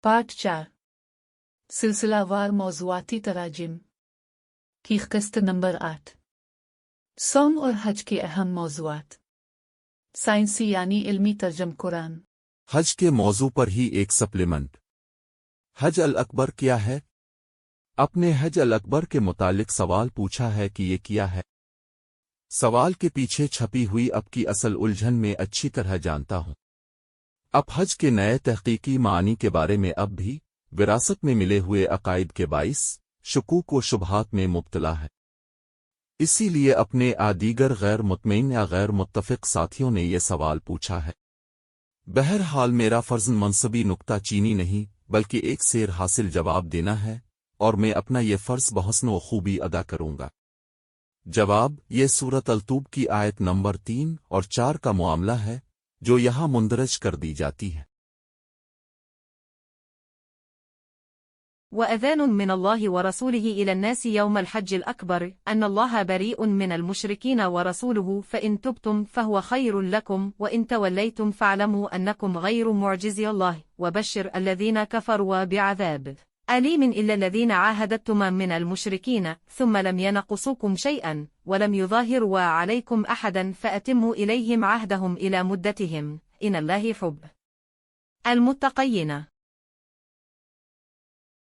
Part 4 सिलसिलावार मौज़ूआती तराजिम की क़िस्त number 8 सौम और हज के अहम मौज़ूआत साइंसी यानी इल्मी तर्जम कुरान। हज के मौजू पर ही एक सप्लीमेंट। हज अल अकबर क्या है? अपने हज अल अकबर के मुतालिक सवाल पूछा है कि ये क्या है। सवाल के पीछे छपी हुई अब की असल उलझन में अच्छी तरह जानता हूं। अब हज के नए तहकीकी मानी के बारे में अब भी विरासत में मिले हुए अकायद के बाइस शुकूक व शुबहात में मुब्तला है। इसीलिए अपने दीगर गैर मुतमईन या गैर मुत्तफिक साथियों ने यह सवाल पूछा है। बहरहाल मेरा फर्ज़ मनसबी नुक्ता चीनी नहीं बल्कि एक सेर हासिल जवाब देना है और मैं अपना यह फ़र्ज़ बहस्न व खूबी अदा करूंगा। जवाब ये सूरत अल-तूब की आयत नंबर 3 और 4 का मामला है जो यहाँ मुंदरज कर दी जाती है। وأذان من الله ورسوله إلى الناس يوم الحج الأكبر أن الله بريء من المشركين ورسوله فإن تبتم فهو خير لكم وإن توليتم فاعلموا أنكم غير معجزي الله وبشر الذين كفروا بعذاب أليم إلا الذين عاهدتم من المشركين ثم لم ينقصوكم شيئا ولم يظاهروا عليكم أحدا فأتموا إليهم عهدهم إلى مدتهم إن الله يحب المتقين।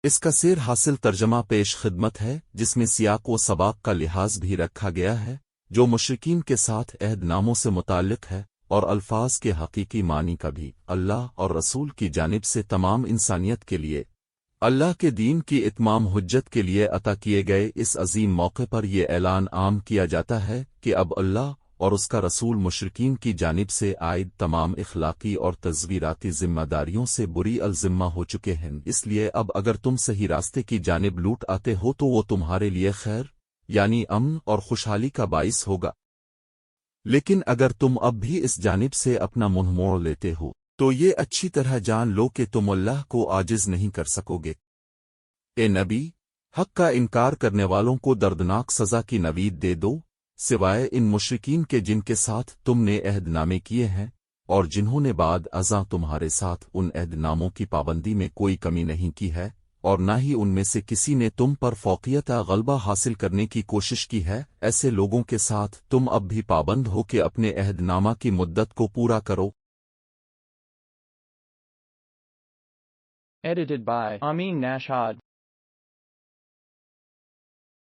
इसका सेर हासिल तर्जमा पेश खिदमत है जिसमें सियाक व सबाक का लिहाज भी रखा गया है जो मुशरिकीन के साथ अहद नामों से मुताल्लिक है और अल्फाज के हकीकी मानी का भी अल्लाह और रसूल की जानिब से तमाम इंसानियत के लिए अल्लाह के दीन की इतमाम हुज्जत के लिए अता किए गए इस अजीम मौके पर यह ऐलान आम किया जाता है कि अब अल्लाह और उसका रसूल मुशरिकीन की जानिब से आयद तमाम इखलाकी और तज़वीराती जिम्मेदारियों से बुरी अल-ज़िम्मा हो चुके हैं। इसलिए अब अगर तुम सही रास्ते की जानिब लूट आते हो तो वो तुम्हारे लिए खैर यानी अमन और खुशहाली का बाइस होगा। लेकिन अगर तुम अब भी इस जानिब से अपना मुंह मोड़ लेते हो तो ये अच्छी तरह जान लो कि तुम अल्लाह को आजिज नहीं कर सकोगे। ए नबी, हक का इनकार करने वालों को दर्दनाक सज़ा की नवीद दे दो सिवाय इन मुशरिकीन के जिनके साथ तुमने अहदनामे किए हैं और जिन्होंने बाद अज़ा तुम्हारे साथ उन अहदनामों की पाबंदी में कोई कमी नहीं की है और न ही उनमें से किसी ने तुम पर फौकियत गलबा हासिल करने की कोशिश की है। ऐसे लोगों के साथ तुम अब भी पाबंद हो कि अपने अहदनामा की मुद्दत को पूरा करो। Edited by Amin Nashad.